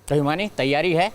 तो हिमानी तैयारी है?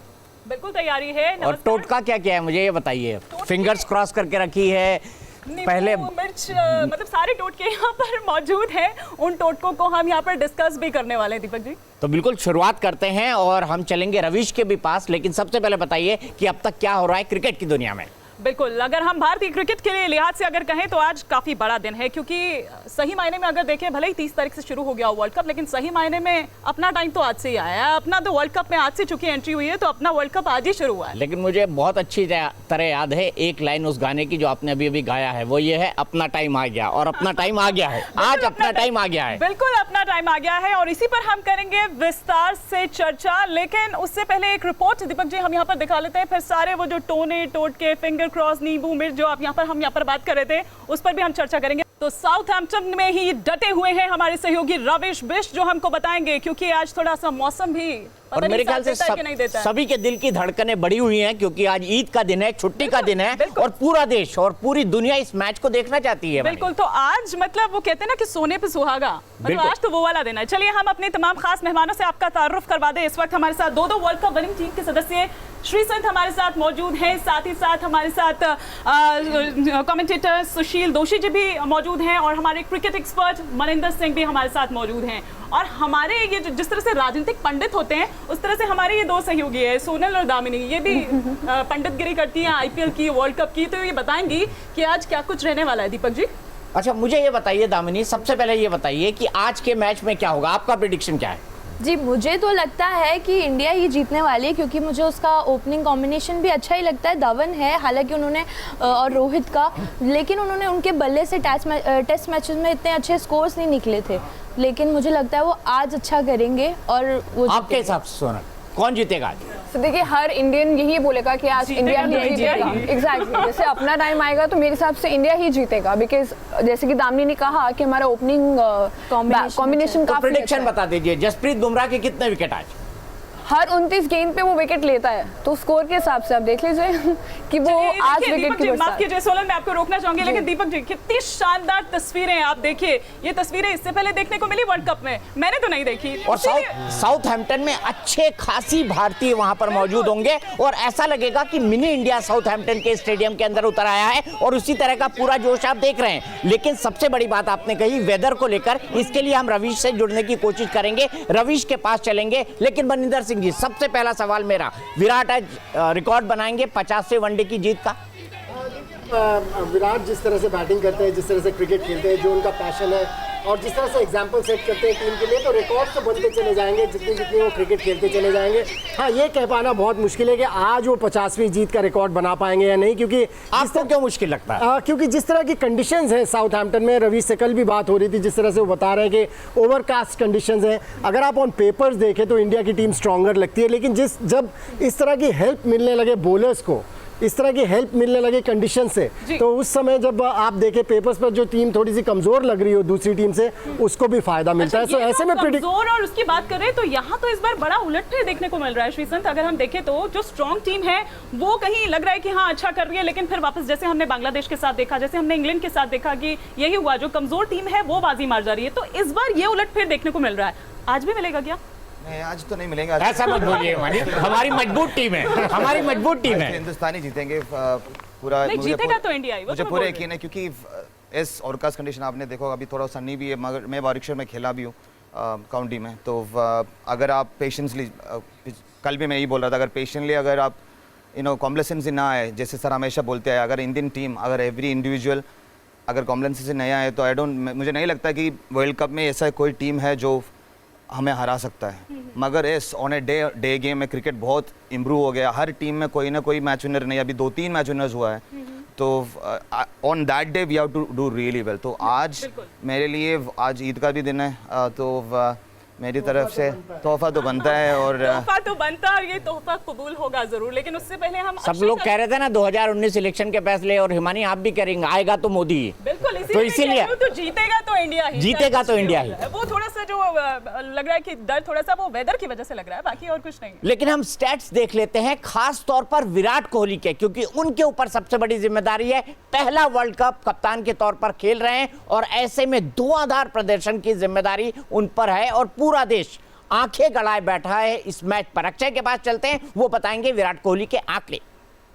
बिल्कुल तैयारी है। और टोटका क्या क्या है मुझे ये बताइए। फिंगर्स क्रॉस करके रखी है पहले। मिर्च मतलब सारे टोटके यहाँ पर मौजूद हैं। उन टोटकों को हम यहाँ पर डिस्कस भी करने वाले हैं दीपक जी। तो बिल्कुल शुरुआत करते हैं और हम चलेंगे रवीश के भी पास, लेकिन सबसे पहले बताइए कि अब तक क्या हो रहा है क्रिकेट की दुनिया में। बिल्कुल, अगर हम भारतीय क्रिकेट के लिहाज से अगर कहें तो आज काफ़ी बड़ा दिन है, क्योंकि सही मायने में अगर देखें भले ही 30 तारीख से शुरू हो गया वर्ल्ड कप, लेकिन सही मायने में अपना टाइम तो आज से ही आया है। अपना तो वर्ल्ड कप में आज से चूंकि एंट्री हुई है तो अपना वर्ल्ड कप आज ही शुरू हुआ है। लेकिन मुझे बहुत अच्छी तरह याद है एक लाइन उस गाने की जो आपने अभी अभी गाया है, वो ये है अपना टाइम आ गया। और अपना टाइम आ गया है, आज अपना टाइम आ गया है। बिल्कुल अपना टाइम आ गया है और इसी पर हम करेंगे विस्तार से चर्चा। लेकिन उससे पहले एक रिपोर्ट दीपक जी हम यहाँ पर दिखा लेते हैं, फिर सारे वो जो टोने टोटके फिंगर क्रॉस नींबू जो हम यहाँ पर बात कर रहे थे उस पर भी हम चर्चा करेंगे। तो साउथहैम्पटन में ही डटे हुए हैं हमारे सहयोगी रवीश बिष्ट, जो हमको बताएंगे, क्योंकि आज थोड़ा सा मौसम भी और मेरे ख्याल से सभी के दिल की धड़कनें बढ़ी हुई हैं, क्योंकि आज ईद का दिन है, छुट्टी का दिन है और पूरा देश और पूरी दुनिया इस मैच को देखना चाहती है। बिल्कुल, तो आज मतलब वो कहते हैं ना कि सोने पे सुहागा, मतलब आज तो वो वाला दिन है। चलिए हम अपने तमाम खास मेहमानों से आपका तारुफ करवा दें। इस वक्त हमारे साथ दो वर्ल्ड कप विनिंग टीम के सदस्य श्रीसंत हमारे साथ मौजूद हैं, साथ ही साथ हमारे साथ कमेंटेटर सुशील दोषी जी भी मौजूद हैं और हमारे क्रिकेट एक्सपर्ट मनिंदर सिंह भी हमारे साथ मौजूद हैं। और हमारे ये जिस तरह से राजनीतिक पंडित होते हैं उस तरह से हमारे ये दो सहयोगी है सोनल और दामिनी, ये भी पंडितगिरी करती हैं आईपीएल की, वर्ल्ड कप की। तो ये बताएंगी कि आज क्या कुछ रहने वाला है। दीपक जी अच्छा मुझे ये बताइए दामिनी, सबसे पहले ये बताइए कि आज के मैच में क्या होगा, आपका प्रेडिक्शन क्या है? जी मुझे तो लगता है कि इंडिया ही जीतने वाली है, क्योंकि मुझे उसका ओपनिंग कॉम्बिनेशन भी अच्छा ही लगता है। धवन है हालांकि उन्होंने और रोहित का, लेकिन उन्होंने उनके बल्ले से टेस्ट मैचेस में इतने अच्छे स्कोर्स नहीं निकले थे, लेकिन मुझे लगता है वो आज अच्छा करेंगे। और वो आपके हिसाब से सोनल कौन जीतेगा आज? तो देखिए हर इंडियन यही बोलेगा कि आज इंडिया ही जीतेगा। एग्जैक्टली, जैसे अपना टाइम आएगा तो मेरे हिसाब से इंडिया ही जीतेगा, बिकॉज जैसे कि दामिनी ने कहा कि हमारा ओपनिंग कॉम्बिनेशन काफी प्रेडिक्शन बता दीजिए। जसप्रीत बुमराह के कितने विकेट आज? हर 29 गेंद पे वो विकेट लेता है, तो स्कोर के हिसाब से आप देख लीजिए कि वो आज विकेट की माफ कीजिए सोनल, मैं आपको रोकना चाहूंगी, लेकिन दीपक जी कितनी शानदार तस्वीरें आप देखिए। ये तस्वीरें इससे पहले देखने को मिली वर्ल्ड कप में, मैंने तो नहीं देखी। और साउथहैम्पटन में अच्छे खासी भारतीय वहां पर मौजूद होंगे और ऐसा लगेगा कि मिनी इंडिया साउथहैम्पटन के स्टेडियम के अंदर उतर आया है और उसी तरह का पूरा जोश आप देख रहे हैं। लेकिन सबसे बड़ी बात आपने कही वेदर को लेकर, इसके लिए हम रवीश से जुड़ने की कोशिश करेंगे, रवीश के पास चलेंगे। लेकिन मनिंदर सिंह जी, सबसे पहला सवाल मेरा, विराट आज रिकॉर्ड बनाएंगे 50वें वनडे की जीत का? विराट जिस तरह से बैटिंग करते हैं, जिस तरह से क्रिकेट खेलते हैं, जो उनका पैशन है और जिस तरह से एग्जाम्पल सेट करते हैं टीम के लिए, तो रिकॉर्ड तो बनते चले जाएंगे जितनी जितनी वो क्रिकेट खेलते चले जाएंगे। हाँ, ये कह पाना बहुत मुश्किल है कि आज वो 50वीं जीत का रिकॉर्ड बना पाएंगे या नहीं, क्योंकि आपको क्यों मुश्किल लगता है? क्योंकि जिस तरह की कंडीशंस हैं साउथहैम्पटन में, रवि से कल भी बात हो रही थी, जिस तरह से वो बता रहे हैं कि ओवरकास्ट कंडीशंस हैं। अगर आप ऑन पेपर्स देखें तो इंडिया की टीम स्ट्रॉन्गर लगती है, लेकिन जब इस तरह की हेल्प मिलने लगे बॉलर्स को, इस तरह की हेल्प मिलने लगे कंडीशन से, तो उस समय जब आप देखें पेपर्स पर जो टीम थोड़ी सी कमजोर लग रही हो दूसरी टीम से, उसको भी फायदा मिलता है। तो ऐसे में कमजोर और उसकी बात कर रहे हैं तो यहाँ तो इस बार बड़ा उलटफेर देखने को मिल रहा है श्रीसंत। अगर हम देखें तो जो स्ट्रॉन्ग टीम है वो कहीं लग रहा है कि हाँ अच्छा कर रही है, लेकिन फिर वापस जैसे हमने बांग्लादेश के साथ देखा, जैसे हमने इंग्लैंड के साथ देखा कि यही हुआ, जो कमजोर टीम है वो बाजी मार जा रही है। तो इस बार ये उलटफेर देखने को मिल रहा है, आज भी मिलेगा क्या? नहीं, आज तो नहीं मिलेंगे। ऐसा मत बोलिए, हमारी मजबूत टीम है, हमारी मजबूत टीम है। हिंदुस्तानी जीतेंगे पूरा। नहीं जीतेगा तो इंडिया ही, मुझे पूरा यकीन है, क्योंकि इस ओवरकास्ट कंडीशन आपने देखो अभी थोड़ा सन्नी भी है, मगर मैं वारिकशर में खेला भी हूँ काउंटी में, तो अगर आप पेशेंसली, कल भी मैं यही बोल रहा था, अगर पेशेंटली अगर आप कॉम्प्लेसेंसी ना आए, जैसे सर हमेशा बोलते हैं, अगर इंडियन टीम, अगर एवरी इंडिविजुअल अगर कॉम्प्लेसेंसी नहीं आए तो मुझे नहीं लगता कि वर्ल्ड कप में ऐसा कोई टीम है जो हमें हरा सकता है। मगर इस ऑन ए डे गेम में क्रिकेट बहुत इम्प्रूव हो गया, हर टीम में कोई ना कोई मैच विनर नहीं, अभी 2-3 मैच विनर्स हुआ है, तो on that day we have to do really well. तो आज मेरे लिए आज ईद का भी दिन है, तो मेरी तरफ से तोहफा तो बनता है, और तोहफा तो बनता है और ये तोहफा कबूल होगा जरूर। लेकिन उससे पहले हम सब लोग कह रहे थे ना 2019 इलेक्शन के फैसले, और हिमानी आप भी करेंगे आएगा तो मोदी, बिल्कुल तो इसीलिए तो जीतेगा तो इंडिया ही, जीतेगा तो इंडिया ही। वो थोड़ा सा जो लग रहा है कि डर थोड़ा सा वो वेदर की वजह से लग रहा है, बाकी और कुछ नहीं। लेकिन हम स्टैट्स देख लेते हैं, खास तौर पर विराट कोहली के, क्योंकि उनके ऊपर सबसे बड़ी जिम्मेदारी है। पहला वर्ल्ड कप कप्तान के तौर पर खेल रहे हैं और ऐसे में धुआंधार प्रदर्शन की जिम्मेदारी उन पर है और पूरा देश आंखें गड़ाए बैठा है इस मैच पर। अक्षय के पास चलते हैं, वो बताएंगे विराट कोहली के आंकड़े।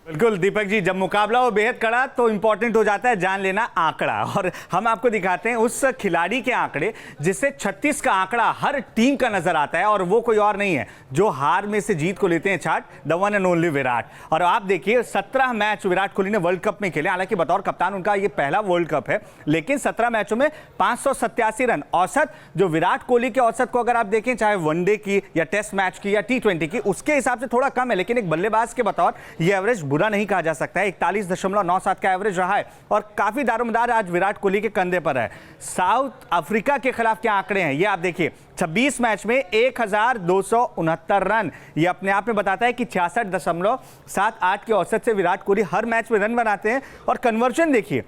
बिल्कुल दीपक जी, जब मुकाबला हो बेहद कड़ा तो इंपॉर्टेंट हो जाता है जान लेना आंकड़ा, और हम आपको दिखाते हैं उस खिलाड़ी के आंकड़े जिससे 36 का आंकड़ा हर टीम का नजर आता है, और वो कोई और नहीं है जो हार में से जीत को लेते हैं chart, the one and only Virat. और आप देखिए 17 मैच विराट कोहली ने वर्ल्ड कप में खेले, हालांकि बतौर कप्तान उनका ये पहला वर्ल्ड कप है, लेकिन 17 मैचों में 587 रन औसत, जो विराट कोहली के औसत को अगर आप देखें चाहे वनडे की या टेस्ट मैच की या T20 की, उसके हिसाब से थोड़ा कम है, लेकिन एक बल्लेबाज के बतौर ये एवरेज बुरा नहीं कहा जा सकता है। 41.97 का एवरेज रहा है और काफी दारोमदार आज विराट कोहली के कंधे पर है। साउथ अफ्रीका के खिलाफ क्या आंकड़े हैं ये आप देखिए, 26 मैच में 1269 रन, ये अपने आप में बताता है कि 66.78 की औसत से विराट कोहली हर मैच में रन बनाते हैं। और कन्वर्जन देखिए,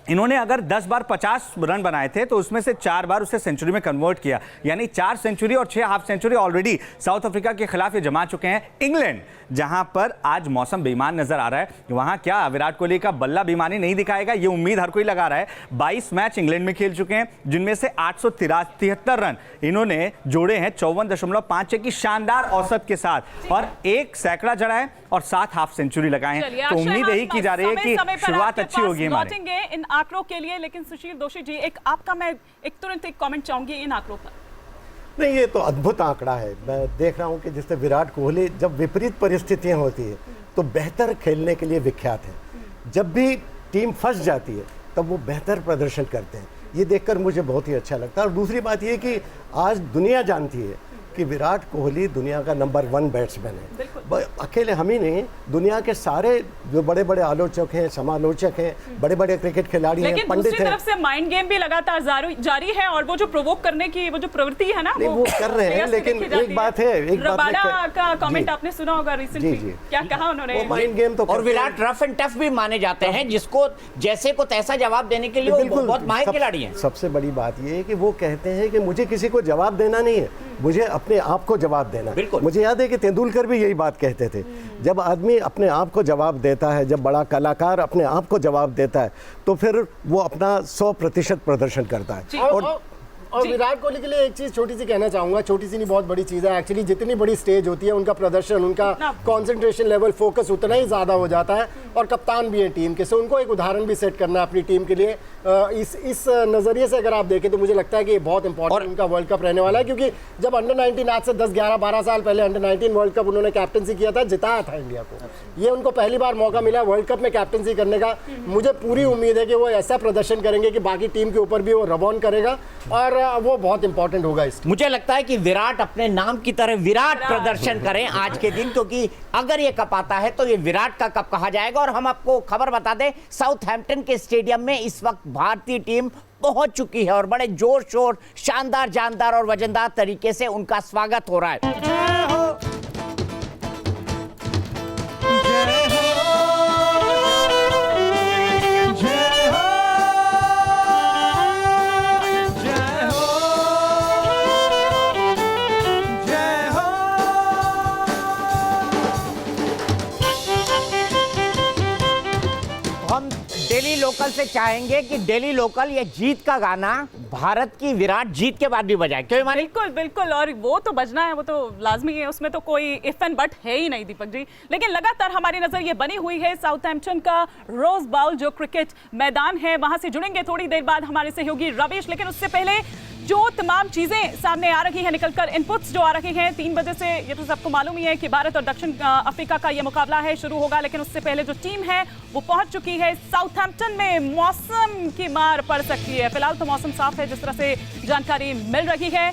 इन्होंने अगर 10 बार 50 रन बनाए थे तो उसमें से 4 बार उसे सेंचुरी में कन्वर्ट किया, यानी 4 सेंचुरी और 6 half century already South Africa के खिलाफ ये जमा चुके हैं। इंग्लैंड, जहां पर आज मौसम बेईमान नजर आ रहा है, वहां क्या विराट कोहली का बल्ला बेईमानी नहीं दिखाएगा, ये उम्मीद हर कोई लगा रहा है। 22 मैच इंग्लैंड में खेल चुके हैं, जिनमें से 873 रन इन्होंने जोड़े हैं 54.56 की शानदार औसत के साथ, और 1 सैकड़ा जड़ा है और 7 हाफ सेंचुरी लगाए हैं। तो उम्मीद यही की जा रही है कि शुरुआत अच्छी होगी हमारे इन आंकड़ों के लिए। लेकिन सुशील दोषी जी, एक आपका मैं तुरंत एक कमेंट चाहूंगी इन आंकड़ों पर। नहीं, ये तो अद्भुत आंकड़ा है। मैं देख रहा हूँ कि जिससे विराट कोहली जब विपरीत परिस्थितियाँ होती है तो बेहतर खेलने के लिए विख्यात है। जब भी टीम फंस जाती है तब वो बेहतर प्रदर्शन करते हैं, ये देखकर मुझे बहुत ही अच्छा लगता है। और दूसरी बात ये कि आज दुनिया जानती है कि विराट कोहली दुनिया का नंबर 1 बैट्समैन है। अकेले हम ही नहीं, दुनिया के सारे जो बड़े बड़े आलोचक हैं, समालोचक हैं, बड़े बड़े क्रिकेट खिलाड़ी हैं, पंडित हैं, दूसरी तरफ से माइंड गेम भी लगातार जारी है, और वो जो प्रोवोक करने की वो जो प्रवृत्ति है ना, वो कर रहे हैं। लेकिन एक बात है, रबाडा का कमेंट आपने सुना होगा रिसेंटली, क्या कहा उन्होंने, माइंड गेम तो, और विराट रफ एंड टफ भी माने जाते हैं, जिसको जैसे को तैसा जवाब देने के लिए वो बहुत माहिर खिलाड़ी हैं। सबसे बड़ी बात ये है कि वो कहते हैं कि मुझे किसी को जवाब देना नहीं है, मुझे अपने आप को जवाब देना। मुझे याद है कि तेंदुलकर भी यही बात कहते थे, जब आदमी अपने आप को जवाब देता है, जब बड़ा कलाकार अपने आप को जवाब देता है तो फिर वो अपना 100% प्रदर्शन करता है। और विराट कोहली के लिए एक चीज छोटी सी कहना चाहूंगा, छोटी सी नहीं बहुत बड़ी चीज है एक्चुअली। जितनी बड़ी स्टेज होती है उनका प्रदर्शन, उनका कंसंट्रेशन लेवल, फोकस उतना ही ज्यादा हो जाता है। और कप्तान भी है टीम के, सो उनको एक उदाहरण भी सेट करना है अपनी टीम के लिए। इस नजरिए से अगर आप देखें तो मुझे लगता है कि ये बहुत इंपॉर्टेंट उनका वर्ल्ड कप रहने वाला है, क्योंकि जब अंडर 19 आज से 10, 11, 12 साल पहले अंडर 19 वर्ल्ड कप उन्होंने कैप्टनसी किया था, जिताया था इंडिया को। ये उनको पहली बार मौका मिला वर्ल्ड कप में कैप्टनसी करने का। मुझे पूरी उम्मीद है कि वो ऐसा प्रदर्शन करेंगे कि बाकी टीम के ऊपर भी वो रबॉन करेगा, और वो बहुत इंपॉर्टेंट होगा। मुझे लगता है कि विराट अपने नाम की तरह विराट प्रदर्शन करें आज के दिन, क्योंकि अगर ये कप आता है तो ये विराट का कप कहा जाएगा। और हम आपको खबर बता दें, साउथहैम्पटन के स्टेडियम में इस वक्त भारतीय टीम पहुंच चुकी है और बड़े जोर शोर, शानदार, जानदार और वजनदार तरीके से उनका स्वागत हो रहा है। डेली लोकल से चाहेंगे कि डेली लोकल ये जीत का गाना भारत की विराट जीत के बाद भी बजाए, क्यों मानी? बिल्कुल बिल्कुल, और वो तो बजना है, वो तो लाजमी है, उसमें तो कोई इफ एंड बट है ही नहीं दीपक जी। लेकिन लगातार हमारी नजर ये बनी हुई है साउथहैम्पटन का रोज बाउल जो क्रिकेट मैदान है, वहां से जुड़ेंगे थोड़ी देर बाद हमारे सहयोगी रविश। लेकिन उससे पहले जो तमाम चीजें सामने आ रही हैं निकलकर, इनपुट्स जो आ रही हैं 3 बजे से, ये तो सबको मालूम ही है कि भारत और दक्षिण अफ्रीका का ये मुकाबला है, शुरू होगा। लेकिन उससे पहले जो टीम है वो पहुंच चुकी है साउथहैम्पटन में। मौसम की मार पड़ सकती है, फिलहाल तो मौसम साफ है जिस तरह से जानकारी मिल रही है।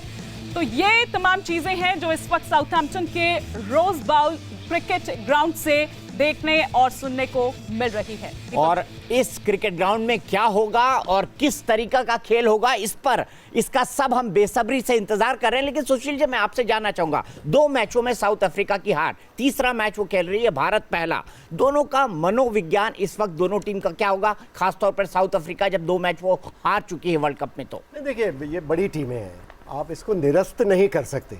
तो ये तमाम चीजें हैं जो इस वक्त साउथहैम्पटन के रोज बाउल क्रिकेट ग्राउंड से देखने और सुनने को मिल रही है। और इस क्रिकेट ग्राउंड में क्या होगा और किस तरीका का खेल होगा, इसका सब हम बेसब्री से इंतजार कर रहे हैं। लेकिन सुशील जी, मैं आपसे जानना चाहूंगा, 2 मैचों में साउथ अफ्रीका की हार, तीसरा मैच वो खेल रही है भारत पहला, दोनों का मनोविज्ञान इस वक्त दोनों टीम का क्या होगा, खासतौर पर साउथ अफ्रीका जब 2 मैच वो हार चुकी है वर्ल्ड कप में? तो देखिए, ये बड़ी टीमें हैं, आप इसको निरस्त नहीं कर सकते।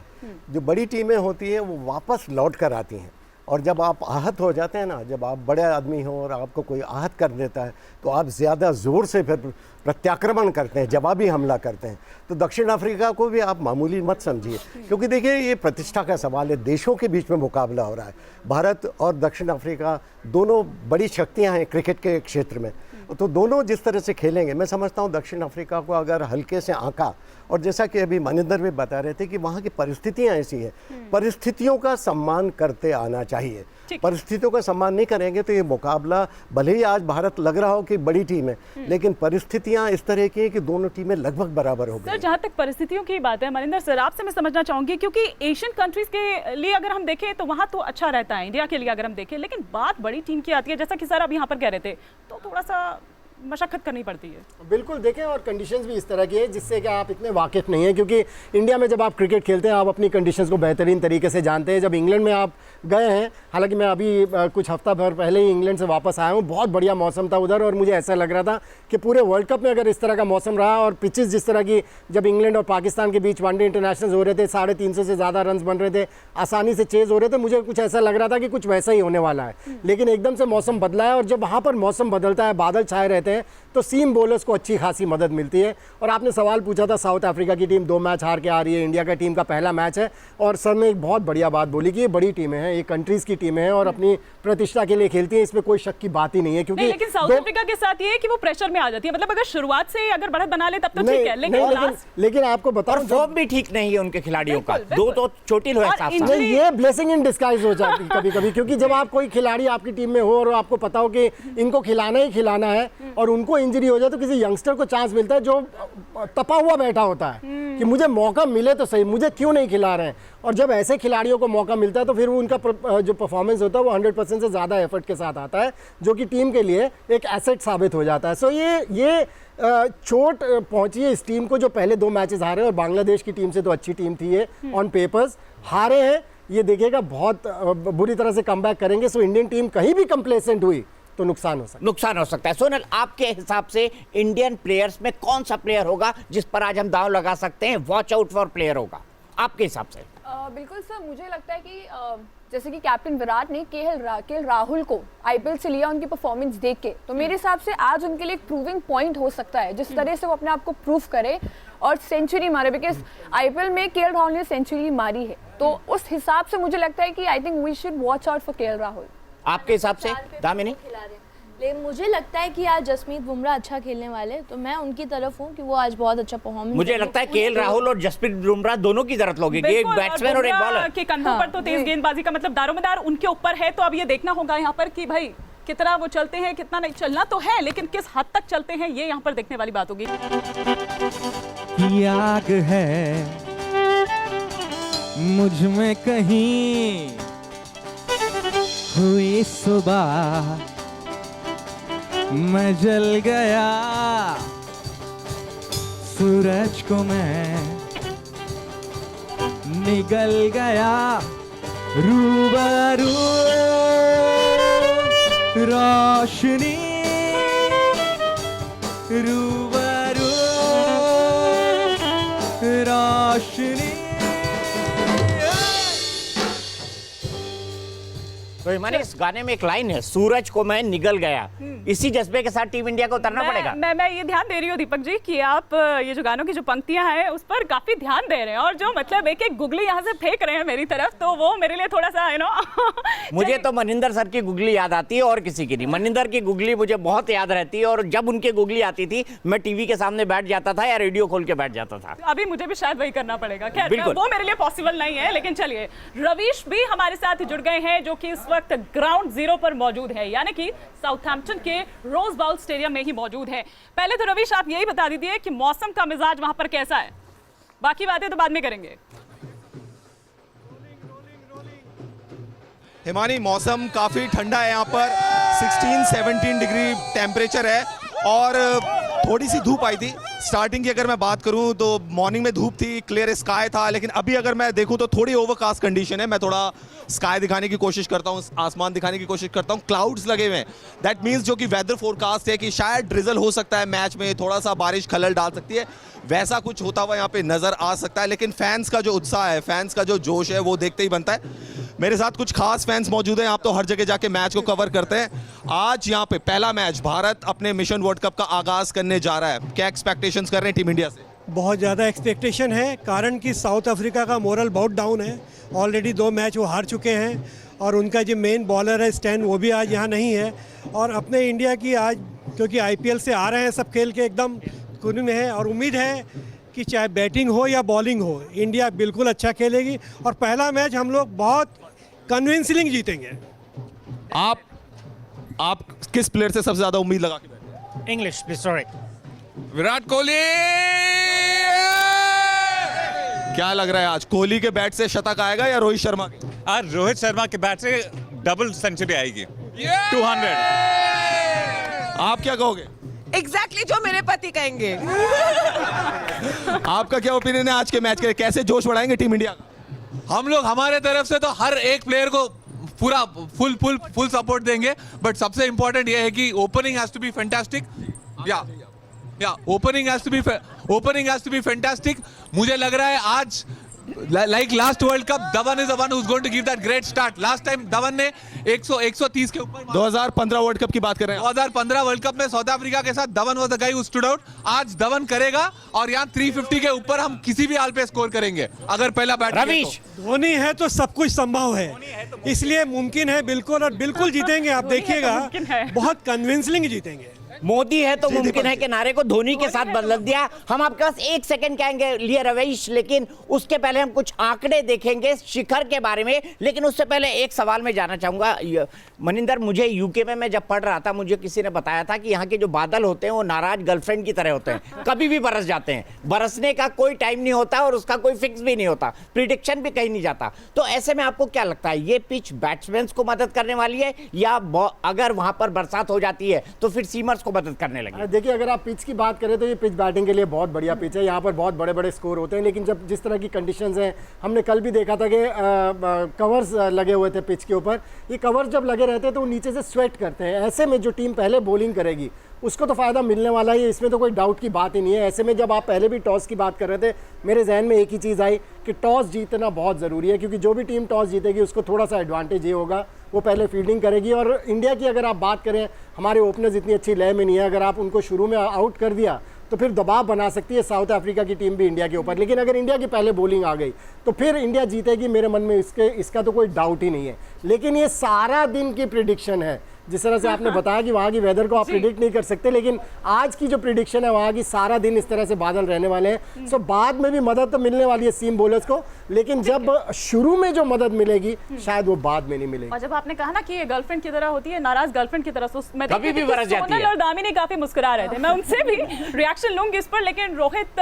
जो बड़ी टीमें होती हैं वो वापस लौट कर आती हैं। और जब आप आहत हो जाते हैं ना, जब आप बड़े आदमी हो और आपको कोई आहत कर देता है, तो आप ज़्यादा ज़ोर से फिर प्रत्याक्रमण करते हैं, जवाबी हमला करते हैं। तो दक्षिण अफ्रीका को भी आप मामूली मत समझिए, क्योंकि देखिए ये प्रतिष्ठा का सवाल है, देशों के बीच में मुकाबला हो रहा है। भारत और दक्षिण अफ्रीका दोनों बड़ी शक्तियां हैं क्रिकेट के क्षेत्र में, तो दोनों जिस तरह से खेलेंगे, मैं समझता हूं दक्षिण अफ्रीका को अगर हल्के से आंका, और जैसा कि अभी मनिंदर भी बता रहे थे कि वहाँ की परिस्थितियां ऐसी हैं, परिस्थितियों का सम्मान करते आना चाहिए। परिस्थितियों का सम्मान नहीं करेंगे तो ये मुकाबला, भले ही आज भारत लग रहा हो कि बड़ी टीम है, लेकिन परिस्थितियां इस तरह की हैं कि दोनों टीमें लगभग बराबर हो गई। सर, जहाँ तक परिस्थितियों की बात है, मनिंदर सर आपसे मैं समझना चाहूंगी, क्योंकि एशियन कंट्रीज के लिए अगर हम देखें तो वहाँ तो अच्छा रहता है, इंडिया के लिए अगर हम देखें, लेकिन बात बड़ी टीम की आती है, जैसा कि सर अब यहाँ पर कह रहे थे, तो थोड़ा सा मशक्कत करनी पड़ती है। बिल्कुल, देखें, और कंडीशंस भी इस तरह की है जिससे कि आप इतने वाकिफ नहीं हैं, क्योंकि इंडिया में जब आप क्रिकेट खेलते हैं आप अपनी कंडीशंस को बेहतरीन तरीके से जानते हैं। जब इंग्लैंड में आप गए हैं, हालांकि मैं अभी कुछ हफ्ता भर पहले ही इंग्लैंड से वापस आया हूँ, बहुत बढ़िया मौसम था उधर, और मुझे ऐसा लग रहा था कि पूरे वर्ल्ड कप में अगर इस तरह का मौसम रहा और पिचेस जिस तरह की, जब इंग्लैंड और पाकिस्तान के बीच वनडे इंटरनेशनल हो रहे थे, 350 से ज़्यादा रन बन रहे थे, आसानी से चेज हो रहे थे, मुझे कुछ ऐसा लग रहा था कि कुछ वैसा ही होने वाला है। लेकिन एकदम से मौसम बदला है, और जब वहाँ पर मौसम बदलता है, बादल छाए रहते हैं, तो सीम बॉलर्स को अच्छी खासी मदद मिलती है। और आपने सवाल पूछा था, साउथ अफ्रीका की टीम 2 मैच हार के आ रही है, इंडिया का टीम का पहला मैच है, और सर ने एक बहुत बढ़िया बात बोली कि ये बड़ी टीमें हैं, ये कंट्रीज़ की टीमें हैं और अपनी प्रतिष्ठा के लिए खेलती हैं, इसमें कोई शक की बात ही नहीं है। क्योंकि लेकिन साउथ अफ्रीका के साथ ये है कि वो प्रेशर में आ जाती है, मतलब अगर शुरुआत से अगर बढ़त बना ले तब तो ठीक है, लेकिन आपको बताओ, और फॉर्म भी ठीक नहीं है उनके खिलाड़ियों का, दो तो चोटिल हुए साफ साफ। ये ब्लेसिंग इन डिस्गाइज हो जाती है कभी कभी, क्योंकि जब आप कोई खिलाड़ी आपकी टीम में हो और आपको पता हो कि इनको खिलाना ही खिलाना है, और उनको इंजरी हो जाए, तो किसी यंगस्टर को चांस मिलता है जो तपा हुआ बैठा होता है कि मुझे मौका मिले तो सही, मुझे क्यों नहीं खिला रहे हैं। और जब ऐसे खिलाड़ियों को मौका मिलता है तो फिर उनका जो परफॉर्मेंस होता है वो 100% से ज़्यादा एफर्ट के साथ आता है, जो कि टीम के लिए एक एसेट साबित हो जाता है। सो ये चोट पहुंची है इस टीम को, जो पहले 2 मैचेस हारे, और बांग्लादेश की टीम से तो अच्छी टीम थी ये, ऑन पेपर्स हारे हैं। ये देखिएगा बहुत बुरी तरह से कमबैक करेंगे। सो इंडियन टीम कहीं भी कंप्लेसेंट हुई तो नुकसान हो सकता है। सोनल, आपके हिसाब से इंडियन प्लेयर्स में कौन सा प्लेयर होगा जिस पर आज हम दांव लगा सकते हैं, वॉच आउट फॉर प्लेयर होगा आपके हिसाब से? बिल्कुल सर, मुझे लगता है कि जैसे कि कैप्टन विराट ने केएल राहुल को आईपीएल से लिया उनकी परफॉर्मेंस देख के, तो मेरे हिसाब से आज उनके लिए एक प्रूविंग पॉइंट हो सकता है, जिस तरह से वो अपने आप को प्रूव करे और सेंचुरी मारे, बिकॉज आईपीएल में केएल राहुल ने सेंचुरी मारी है, तो उस हिसाब से मुझे लगता है कि I think we should watch out for KL Rahul. आपके हिसाब से दामिनी? लेकिन मुझे लगता है कि आज जसप्रीत बुमराह अच्छा खेलने वाले, तो मैं उनकी तरफ हूँ कि वो आज बहुत अच्छा परफॉर्मेंस। मुझे लगता है केएल राहुल और जसप्रीत बुमराह दोनों की जरूरत लगेगी, एक बैट्समैन और एक बॉलर के कंधों पर तो तेज गेंदबाजी का मतलब दारोमदार उनके ऊपर है। तो अब ये देखना होगा यहाँ पर कि भाई कितना वो चलते हैं, कितना नहीं, चलना तो है लेकिन किस हद तक चलते हैं, ये यहाँ पर देखने वाली बात होगी। आग है मुझ में कहीं हुई सुबह, मैं जल गया सूरज को मैं निगल गया रूबरू रोशनी रूबरू रोशनी। तो माने इस गाने में एक लाइन है, सूरज को मैं निगल गया। इसी जज्बे के साथ टीम इंडिया को उतरना पड़ेगा। मैं ये ध्यान दे रही हूँ दीपक जी कि आप ये जो गानों की जो पंक्तियां हैं उस पर काफी ध्यान दे रहे हैं, और जो मतलब एक एक गुगली यहाँ से फेंक रहे हैं मेरी तरफ, तो वो मेरे लिए थोड़ा सा मुझे तो मनिंदर सर की गुगली याद आती है और किसी की नहीं। मनिंदर की गुगली मुझे बहुत याद रहती है, और जब उनकी गुगली आती थी मैं टीवी के सामने बैठ जाता था या रेडियो खोल के बैठ जाता था। अभी मुझे भी शायद वही करना पड़ेगा। खैर वो मेरे लिए पॉसिबल नहीं है, लेकिन चलिए रवीश भी हमारे साथ जुड़ गए हैं, जो कि इस वक्त ग्राउंड जीरो पर मौजूद है, यानी कि साउथहैम्पटन के रोज बाउल स्टेडियम में ही मौजूद है। पहले तो रवीश आप यही बता दीजिए कि मौसम का मिजाज वहां पर कैसा है, बाकी बातें तो बाद में करेंगे। हिमानी, मौसम काफी ठंडा है, यहाँ पर 16-17 डिग्री टेम्परेचर है, और थोड़ी सी धूप आई थी स्टार्टिंग की। अगर मैं बात करूं तो मॉर्निंग में धूप थी, क्लियर स्काई था, लेकिन अभी अगर मैं देखूं तो थोड़ी ओवरकास्ट कंडीशन है। मैं थोड़ा स्काई दिखाने की कोशिश करता हूं, आसमान दिखाने की कोशिश करता हूं, क्लाउड्स लगे हुए हैं। दैट मीन्स जो कि वेदर फोरकास्ट है कि शायद ड्रिजल हो सकता है, मैच में थोड़ा सा बारिश खलल डाल सकती है, वैसा कुछ होता हुआ यहाँ पे नजर आ सकता है। लेकिन फैंस का जो उत्साह है, फैंस का जो जोश है, वो देखते ही बनता है। मेरे साथ कुछ खास फैंस मौजूद हैं। आप तो हर जगह जाके मैच को कवर करते हैं। आज यहाँ पे पहला मैच, भारत अपने मिशन वर्ल्ड कप का आगाज करने जा रहा है। क्या एक्सपेक्टेशंस कर रहे हैं टीम इंडिया से? बहुत ज़्यादा एक्सपेक्टेशन है, कारण कि साउथ अफ्रीका का मोरल बहुत डाउन है। ऑलरेडी 2 मैच वो हार चुके हैं और उनका जो मेन बॉलर है स्टैन, वो भी आज यहाँ नहीं है। और अपने इंडिया की आज, क्योंकि IPL से आ रहे हैं सब खेल के एकदम कुन में है, और उम्मीद है कि चाहे बैटिंग हो या बॉलिंग हो, इंडिया बिल्कुल अच्छा खेलेगी और पहला मैच हम लोग बहुत कन्विंसिंग जीतेंगे। आप किस प्लेयर से सबसे ज्यादा उम्मीद लगा के बैठे हैं? English sorry, Virat Kohli. क्या लग रहा है आज कोहली के बैट से शतक आएगा या रोहित शर्मा के? आज रोहित शर्मा के बैट से डबल सेंचुरी आएगी, 200। आप क्या कहोगे? एग्जैक्टली जो मेरे पति कहेंगे। आपका क्या ओपिनियन है आज के मैच के? कैसे जोश बढ़ाएंगे टीम इंडिया का? हम लोग हमारे तरफ से तो हर एक प्लेयर को पूरा फुल सपोर्ट देंगे, बट सबसे इंपॉर्टेंट ये है कि opening has to be fantastic. Opening has to be fantastic. मुझे लग रहा है आज like last World Cup, Dhawan is the one who's going to give that great start. Last time Dhawan ने 130 के ऊपर 2015 वर्ल्ड कप की बात कर रहे हैं। 2015 वर्ल्ड कप में साउथ अफ्रीका के साथ Dhawan was the guy who stood out. आज धवन करेगा और यहाँ 350 के ऊपर हम किसी भी हाल पे स्कोर करेंगे अगर पहला बैट। रवीश, धोनी है तो सब कुछ संभव है, इसलिए मुमकिन है बिल्कुल, और बिल्कुल जीतेंगे। आप देखिएगा बहुत कन्विंसिंग जीतेंगे। मोदी है तो मुमकिन है के नारे को धोनी के साथ बदल दिया। हम आपके पास 1 सेकंड कहेंगे लिए रवीश, लेकिन उसके पहले हम कुछ आंकड़े देखेंगे शिखर के बारे में। लेकिन उससे पहले एक सवाल में जाना चाहूंगा मनिंदर, मुझे यूके में मैं जब पढ़ रहा था, मुझे किसी ने बताया था कि यहाँ के जो बादल होते हैं वो नाराज गर्लफ्रेंड की तरह होते हैं, कभी भी बरस जाते हैं। बरसने का कोई टाइम नहीं होता और उसका कोई फिक्स भी नहीं होता, प्रिडिक्शन भी कहीं नहीं जाता। तो ऐसे में आपको क्या लगता है, ये पिच बैट्समैन को मदद करने वाली है या अगर वहां पर बरसात हो जाती है तो फिर सीमर्स को मदद करने लगे? देखिए, अगर आप पिच की बात करें तो ये पिच बैटिंग के लिए बहुत बढ़िया पिच है। यहाँ पर बहुत बड़े बड़े स्कोर होते हैं, लेकिन जब जिस तरह की कंडीशंस हैं, हमने कल भी देखा था कि कवर्स लगे हुए थे पिच के ऊपर। ये कवर्स जब लगे रहते हैं तो वो नीचे से स्वेट करते हैं। ऐसे में जो टीम पहले बॉलिंग करेगी उसको तो फ़ायदा मिलने वाला ही है, इसमें तो कोई डाउट की बात ही नहीं है। ऐसे में जब आप पहले भी टॉस की बात कर रहे थे, मेरे जहन में एक ही चीज़ आई कि टॉस जीतना बहुत ज़रूरी है, क्योंकि जो भी टीम टॉस जीतेगी उसको थोड़ा सा एडवांटेज ये होगा, वो पहले फील्डिंग करेगी। और इंडिया की अगर आप बात करें, हमारे ओपनर्स इतनी अच्छी लय में नहीं है, अगर आप उनको शुरू में आउट कर दिया तो फिर दबाव बना सकती है साउथ अफ्रीका की टीम भी इंडिया के ऊपर। लेकिन अगर इंडिया की पहले बॉलिंग आ गई तो फिर इंडिया जीतेगी, मेरे मन में इसका तो कोई डाउट ही नहीं है। लेकिन ये सारा दिन की प्रिडिक्शन है। जिस तरह से आपने बताया कि वहाँ की वेदर को आप प्रिडिक्ट नहीं कर सकते, लेकिन आज की जो प्रिडिक्शन है वहाँ की, सारा दिन इस तरह से बादल रहने वाले हैं। सो बाद में भी मदद तो मिलने वाली है सीम बॉलर्स को, लेकिन जब शुरू में जो मदद मिलेगी शायद वो बाद में नहीं मिलेगी। और जब आपने कहा ना कि ये गर्लफ्रेंड की तरह होती है, नाराज गर्लफ्रेंड की तरह, तो मैं कभी भी बरस जाती है। और दामिनी काफी मुस्कुरा रहे थे, मैं उनसे भी रिएक्शन लूंगी इस पर। लेकिन रोहित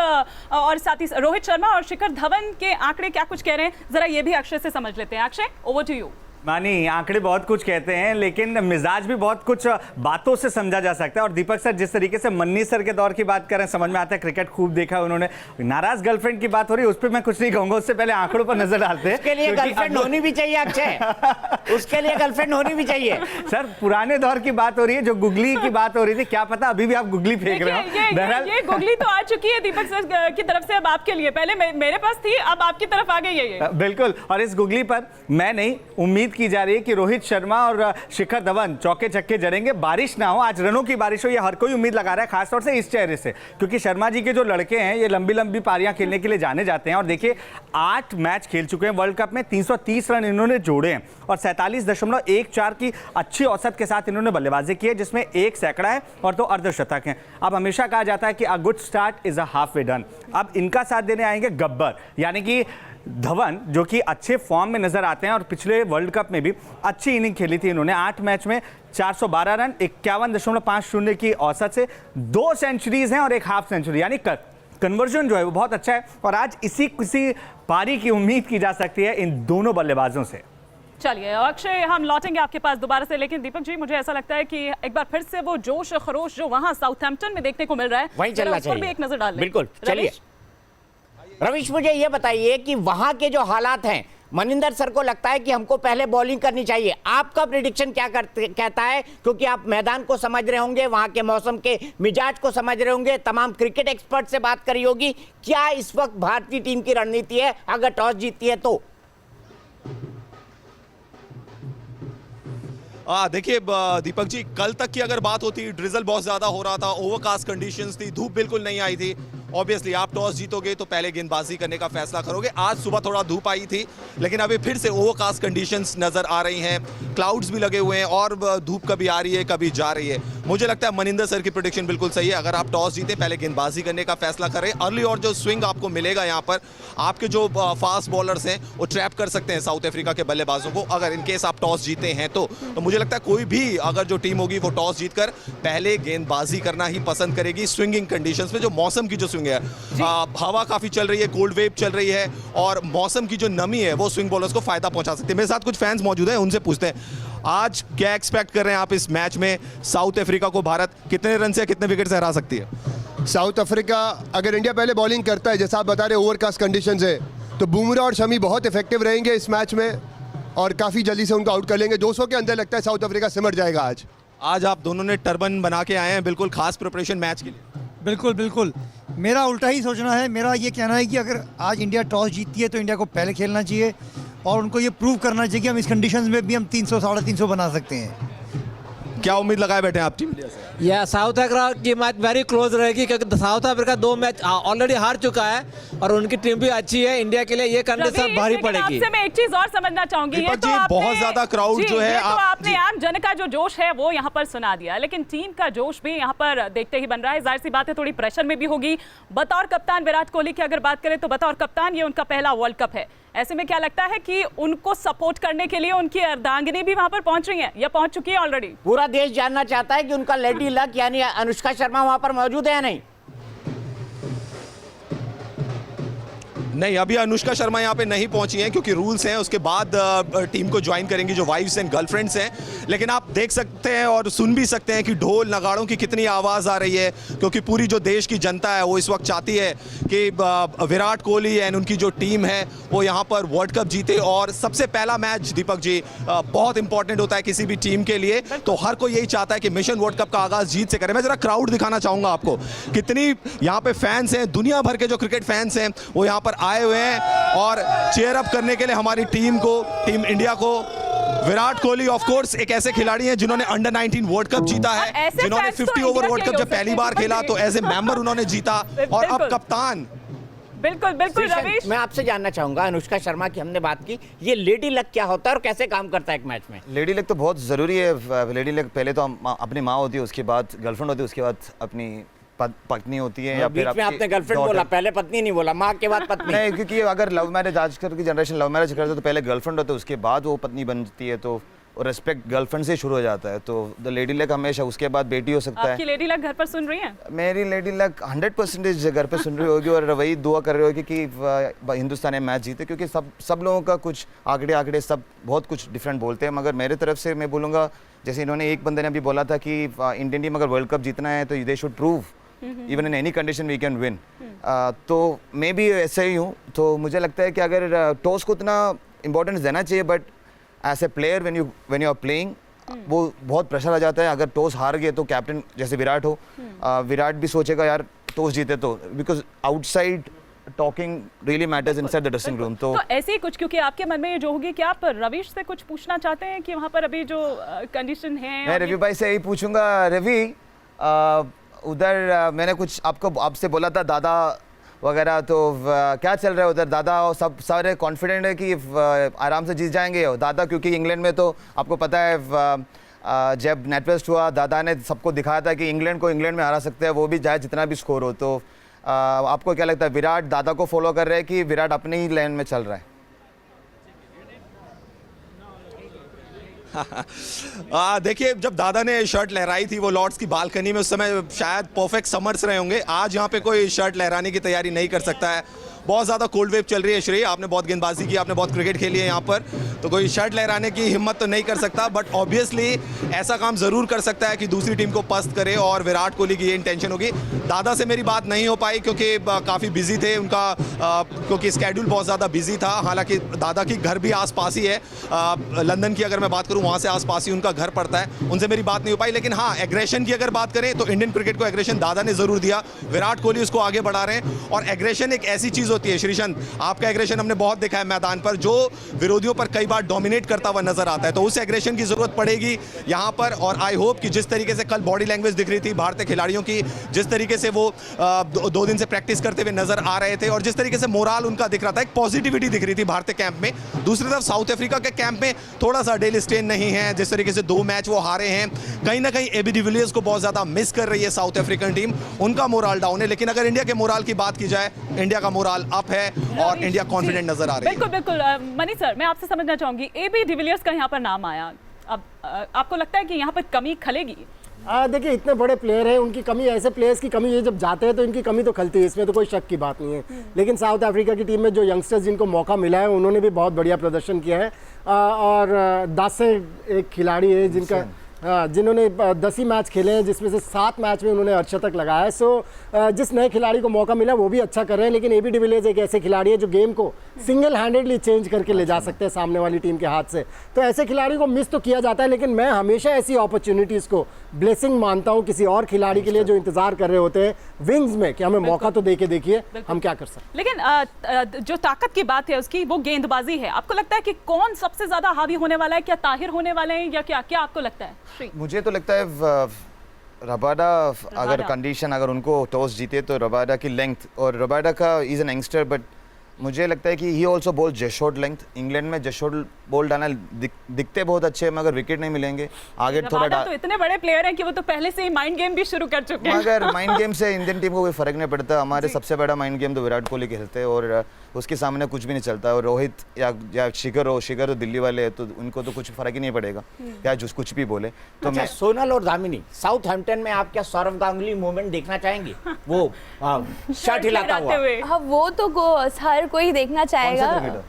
और साथी रोहित शर्मा और शिखर धवन के आंकड़े क्या कुछ कह रहे हैं, जरा ये भी अक्षय से समझ लेते हैं। Akshay, over to you. मानी, आंकड़े बहुत कुछ कहते हैं लेकिन मिजाज भी बहुत कुछ बातों से समझा जा सकता है। और दीपक सर जिस तरीके से मन्नी सर के दौर की बात करें, समझ में आता है, क्रिकेट खूब देखा उन्होंने। नाराज गर्लफ्रेंड की बात हो रही है, उस पर मैं कुछ नहीं कहूंगा, उससे पहले आंकड़ों पर नजर डालते हैं। उसके लिए गर्लफ्रेंड होनी भी चाहिए अक्षय, उसके लिए गर्लफ्रेंड होनी भी चाहिए। सर पुराने दौर की बात हो रही है, जो गुगली की बात हो रही थी, क्या पता अभी भी आप गुगली फेंक रहे हो। ये गुगली तो आ चुकी है दीपक सर की तरफ से अब आपके लिए, पहले मेरे पास थी, अब आपकी तरफ आ गई है ये। बिल्कुल, और इस गुगली पर मैं नहीं, उम्मीद की जा रही है कि रोहित शर्मा और शिखर धवन चौके छक्के जड़ेंगे, बारिश ना हो, आज रनों की बारिश हो, ये हर कोई उम्मीद लगा रहा है, खासतौर से इस चेहरे से, क्योंकि शर्मा जी के जो लड़के हैं ये लंबी लंबी पारियां खेलने के लिए जाने जाते हैं। और देखिए 8 मैच खेल चुके हैं वर्ल्ड कप में, 330 रन इन्होंने जोड़े हैं और 47.14 की अच्छी औसत के साथ इन्होंने बल्लेबाजी की है, जिसमें 1 सैकड़ा है और 2 अर्धशतक हैं। अब हमेशा कहा जाता है कि a good start is a half way done. अब इनका साथ देने आएंगे गब्बर, यानी कि धवन, जो कि अच्छे फॉर्म में नजर आते हैं और पिछले वर्ल्ड कप में भी अच्छी इनिंग खेली थी इन्होंने। 8 मैच में 412 रन, 51.50 की औसत से 2 सेंचुरीज हैं और 1 हाफ सेंचुरी, यानी कन्वर्जन जो है वो बहुत अच्छा है। और आज इसी किसी पारी की उम्मीद की जा सकती है इन दोनों बल्लेबाजों से। चलिए अक्षय, हम लौटेंगे आपके पास दोबारा से, लेकिन दीपक जी मुझे ऐसा लगता है कि एक बार फिर से वो जोश खरोश जो वहां साउथहैम्पटन में देखने को मिल रहा है, वहीं चलना चाहिए, भी एक नजर डाल लें। बिल्कुल, चलिए रवीश, मुझे ये बताइए कि वहां के जो हालात हैं, मनिंदर सर को लगता है कि हमको पहले बॉलिंग करनी चाहिए, आपका प्रेडिक्शन क्या कहता है? क्योंकि आप मैदान को समझ रहे होंगे, वहां के मौसम के मिजाज को समझ रहे होंगे, तमाम क्रिकेट एक्सपर्ट से बात करी होगी, क्या इस वक्त भारतीय टीम की रणनीति है अगर टॉस जीतती है तो? देखिए दीपक जी, कल तक की अगर बात होती, ड्रिजल बहुत ज्यादा हो रहा था, ओवरकास्ट कंडीशंस थी, धूप बिल्कुल नहीं आई थी। ऑब्वियसली आप टॉस जीतोगे तो पहले गेंदबाजी करने का फैसला करोगे। आज सुबह थोड़ा धूप आई थी, लेकिन अभी फिर से ओवरकास्ट कंडीशंस नजर आ रही हैं, क्लाउड्स भी लगे हुए हैं और धूप कभी आ रही है कभी जा रही है। मुझे लगता है मनिंदर सर की प्रेडिक्शन बिल्कुल सही है। अगर आप टॉस जीते, पहले गेंदबाजी करने का फैसला करें अर्ली, और जो स्विंग आपको मिलेगा यहाँ पर, आपके जो फास्ट बॉलर्स हैं वो ट्रैप कर सकते हैं साउथ अफ्रीका के बल्लेबाजों को, अगर इन केस आप टॉस जीते हैं तो मुझे लगता है कोई भी अगर जो टीम होगी वो टॉस जीतकर पहले गेंदबाजी करना ही पसंद करेगी स्विंगिंग कंडीशंस में। जो मौसम की जो स्विंग है, हवा काफी चल रही है, कोल्ड वेव चल रही है, और मौसम की जो नमी है वो स्विंग बॉलर्स को फायदा पहुंचा सकती है। मेरे साथ कुछ फैंस मौजूद हैं, उनसे पूछते हैं आज क्या एक्सपेक्ट कर रहे हैं आप इस मैच में? साउथ अफ्रीका को भारत कितने रन से, कितने विकेट से हरा सकती है? साउथ अफ्रीका, अगर इंडिया पहले बॉलिंग करता है जैसा आप बता रहे ओवरकास्ट कंडीशंस है, तो बुमराह और शमी बहुत इफेक्टिव रहेंगे इस मैच में और काफ़ी जल्दी से उनको आउट कर लेंगे। 200 के अंदर लगता है साउथ अफ्रीका सिमट जाएगा आज। आज आप दोनों ने टर्बन बना के आए हैं, बिल्कुल खास प्रिपरेशन मैच के लिए। बिल्कुल बिल्कुल, मेरा उल्टा ही सोचना है। मेरा ये कहना है कि अगर आज इंडिया टॉस जीतती है तो इंडिया को पहले खेलना चाहिए और उनको ये प्रूव करना चाहिए कि हम इस कंडीशंस में भी हम 300 350 बना सकते हैं। क्या उम्मीद लगाए बैठे हैं आप टीम इंडिया से? या साउथ अफ्रीका की मैच वेरी क्लोज रहेगी, क्योंकि साउथ अफ्रीका 2 मैच ऑलरेडी हार चुका है और उनकी टीम भी अच्छी है। इंडिया के लिए ये कंडीशन भारी पड़ेगी। आपसे मैं एक चीज और समझना चाहूंगी, ये तो आपने बहुत ज्यादा क्राउड जो है, तो आपने आम जन का जो जोश है वो यहाँ पर सुना दिया, लेकिन टीम का जोश भी यहाँ पर देखते ही बन रहा है। जाहिर सी बात है थोड़ी प्रेशर में भी होगी। बतौर कप्तान विराट कोहली की अगर बात करें तो बतौर कप्तान ये उनका पहला वर्ल्ड कप है। ऐसे में क्या लगता है कि उनको सपोर्ट करने के लिए उनकी अर्धांगिनी भी वहां पर पहुंच रही हैं या पहुंच चुकी है ऑलरेडी? पूरा देश जानना चाहता है कि उनका लेडी लक यानी अनुष्का शर्मा वहां पर मौजूद है या नहीं। नहीं, अभी अनुष्का शर्मा यहाँ पे नहीं पहुंची हैं क्योंकि रूल्स हैं, उसके बाद टीम को ज्वाइन करेंगी जो वाइफ्स एंड गर्लफ्रेंड्स हैं। लेकिन आप देख सकते हैं और सुन भी सकते हैं कि ढोल नगाड़ों की कितनी आवाज़ आ रही है, क्योंकि पूरी जो देश की जनता है वो इस वक्त चाहती है कि विराट कोहली एंड उनकी जो टीम है वो यहाँ पर वर्ल्ड कप जीते। और सबसे पहला मैच दीपक जी बहुत इंपॉर्टेंट होता है किसी भी टीम के लिए, तो हर कोई यही चाहता है कि मिशन वर्ल्ड कप का आगाज़ जीत से करें। मैं जरा क्राउड दिखाना चाहूँगा आपको, कितनी यहाँ पे फैंस हैं, दुनिया भर के जो क्रिकेट फैंस हैं वो यहाँ पर आए हुए हैं और चेयर अप करने के लिए हमारी टीम को, टीम इंडिया को। विराट कोहली ऑफ कोर्स एक ऐसे खिलाड़ी हैं जिन्होंने अंडर 19 वर्ल्ड कप जीता है, जिन्होंने 50 ओवर वर्ल्ड कप जब पहली बार खेला तो एज ए मेंबर उन्होंने जीता, और अब कप्तान। बिल्कुल बिल्कुल रवीश, मैं आपसे जानना चाहूंगा, अनुष्का शर्मा की हमने बात की, ये लेडी लक क्या होता है और कैसे काम करता है एक मैच में? लेडी लक तो बहुत ज़रूरी है। लेडी लक पहले तो अपनी माँ होती है, उसके बाद गर्लफ्रेंड होती है, उसके बाद अपनी पत्नी होती है, या फिर बीच में आपने गर्लफ्रेंड बोला, पहले पत्नी नहीं बोला, माँ के बाद पत्नी। नहीं, क्योंकि अगर लव मैरिज, आजकल की जनरेशन लव मैरिज करते तो पहले गर्लफ्रेंड होता है, उसके बाद वो पत्नी बनती है, तो रेस्पेक्ट गर्लफ्रेंड से शुरू हो जाता है। तो द लेडी लक हमेशा, उसके बाद बेटी हो सकता है। आपकी लेडी लक घर पर सुन रही है? मेरी लेडी लक 100% घर पे सुन रही होगी और वही दुआ कर रही होगी कि हिंदुस्तान मैच जीते, क्योंकि सब लोगों का कुछ आंकड़े सब बहुत कुछ डिफरेंट बोलते हैं, मगर मेरे तरफ से मैं बोलूँगा, जैसे इन्होंने एक बंदे ने अभी बोला था कि इंडियन टीम अगर वर्ल्ड कप जीतना है तो they should prove even in any condition we can win. तो मैं भी ऐसे ही हूँ, तो मुझे लगता है कि अगर टॉस को उतना इम्पोर्टेंस देना चाहिए, but as a player when you are playing वो बहुत प्रेशर आ जाता है। अगर टॉस हार गए तो कैप्टन जैसे विराट हो, विराट भी सोचेगा यार टॉस जीते तो, because outside talking really matters inside the dressing room. तो ऐसे ही कुछ, क्योंकि आपके मन में ये जो होगी कि आप रवीश से कुछ पूछना चाहते हैं कि वहाँ पर अभी जो कंडीशन है। मैं रवि भाई से यही पूछूंगा। रवि, उधर मैंने कुछ आपसे बोला था दादा वगैरह, तो क्या चल रहा है उधर? दादा और सब सारे कॉन्फिडेंट है कि आराम से जीत जाएंगे दादा, क्योंकि इंग्लैंड में तो आपको पता है जब नेटवेस्ट हुआ दादा ने सबको दिखाया था कि इंग्लैंड को इंग्लैंड में हरा सकते हैं, वो भी चाहे जितना भी स्कोर हो। तो आपको क्या लगता है, विराट दादा को फॉलो कर रहे हैं कि विराट अपनी ही लाइन में चल रहा है? देखिए, जब दादा ने शर्ट लहराई थी वो लॉर्ड्स की बालकनी में, उस समय शायद परफेक्ट समर्स रहे होंगे। आज यहाँ पे कोई शर्ट लहराने की तैयारी नहीं कर सकता है, बहुत ज़्यादा कोल्ड वेव चल रही है। श्रेय, आपने बहुत गेंदबाजी की, आपने बहुत क्रिकेट खेली है यहाँ पर, तो कोई शर्ट लहराने की हिम्मत तो नहीं कर सकता, बट ऑब्वियसली ऐसा काम ज़रूर कर सकता है कि दूसरी टीम को पस्त करे, और विराट कोहली की ये इंटेंशन होगी। दादा से मेरी बात नहीं हो पाई क्योंकि काफ़ी बिजी थे उनका, क्योंकि स्केड्यूल बहुत ज़्यादा बिजी था। हालांकि दादा की घर भी आसपास ही है, लंदन की अगर मैं बात करूँ वहाँ से आसपास ही उनका घर पड़ता है, उनसे मेरी बात नहीं हो पाई। लेकिन हाँ, एग्रेशन की अगर बात करें तो इंडियन क्रिकेट को एग्रेशन दादा ने ज़रूर दिया, विराट कोहली उसको आगे बढ़ा रहे हैं। और एग्रेशन एक ऐसी चीज़ होती है। श्रीशंत, आपका एग्रेशन हमने बहुत देखा है मैदान पर, जो विरोधियों पर कई बार डोमिनेट करता हुआ नजर आता है, तो उस एग्रेशन की जरूरत पड़ेगी यहाँ पर। और आई होप कि जिस तरीके से कल बॉडी लैंग्वेज दिख रही थी भारतीय खिलाड़ियों की, जिस तरीके से वो 2 दिन से प्रैक्टिस करते हुए नजर आ रहे थे और जिस तरीके से मोराल उनका दिख रहा था, एक पॉजिटिविटी दिख रही थी भारतीय कैंप में। दूसरी तरफ साउथ अफ्रीका के कैंप में थोड़ा सा डेल स्टेन नहीं है, जिस तरीके से 2 मैच वो हारे हैं, कहीं ना कहीं एबी डिविलियर्स को बहुत ज्यादा मिस कर रही है साउथ अफ्रीकन टीम, उनका मोराल डाउन है। लेकिन अगर इंडिया के मोराल की बात की जाए, इंडिया का मोराल अप है और इंडिया कॉन्फिडेंट नजर आ रही है। बिल्कुल बिल्कुल। मनीष सर, मैं आपसे समझना चाहूंगी, एबी डिविलियर्स का यहाँ पर नाम आया, अब आपको लगता है कि यहाँ पर कमी खलेगी? देखिए, इतने बड़े प्लेयर हैं, उनकी कमी, ऐसे प्लेयर्स की कमी, ये जब जाते हैं तो इनकी कमी तो खलती है, इसमें तो कोई शक की बात नहीं है। लेकिन साउथ अफ्रीका की टीम में जो यंगस्टर्स जिनको मौका मिला है, उन्होंने भी बहुत बढ़िया प्रदर्शन किया है। और 10 से एक खिलाड़ी है जिनका जिन्होंने 10 ही मैच खेले हैं, जिसमें से 7 मैच में उन्होंने अर्धशतक लगाया है। सो जिस नए खिलाड़ी को मौका मिला वो भी अच्छा कर रहे हैं, लेकिन एबी डिविलियर्स एक ऐसे खिलाड़ी है जो गेम को सिंगल हैंडेडली चेंज करके ले जा सकते हैं सामने वाली टीम के हाथ से। तो ऐसे खिलाड़ी को मिस तो किया जाता है, लेकिन मैं हमेशा ऐसी अपॉर्चुनिटीज़ को ब्लेसिंग मानता हूँ किसी और खिलाड़ी के लिए जो इंतजार कर रहे होते हैं विंग्स में, कि हमें मौका तो दे के देखिए हम क्या कर सकते हैं। लेकिन जो ताकत की बात है उसकी, वो गेंदबाजी है। आपको लगता है कि कौन सबसे ज्यादा हावी होने वाला है? क्या ताहिर होने वाले हैं या क्या क्या आपको लगता है? मुझे तो लगता है रबाडा, अगर कंडीशन, अगर उनको टॉस जीते तो रबाडा की लेंथ, और रबाडा का इज एन यंगस्टर, बट मुझे लगता है कि he also bowl just short length. England में जेस्ट शॉट बॉल डालना दिखते बहुत अच्छे हैं, मगर विकेट नहीं मिलेंगे आगे थोड़ा। तो इतने बड़े प्लेयर हैं कि वो तो पहले से ही माइंड गेम भी शुरू कर चुके हैं। मगर माइंड गेम से इंडियन टीम को कोई फर्क नहीं पड़ता। हमारे सबसे बड़ा माइंड गेम तो विराट कोहली खेलते हैं और उसके सामने कुछ भी नहीं चलता। और रोहित या शिखर तो दिल्ली वाले हैं, तो उनको तो कुछ फर्क ही नहीं पड़ेगा या जो कुछ भी बोले। तो मैं सोनल और दामिनी, साउथहैम्पटन में आप क्या सौरव गांगुली मूवमेंट देखना चाहेंगे? वो शर्ट हिलाता हुआ। हाँ, वो तो हर कोई देखना चाहेगा।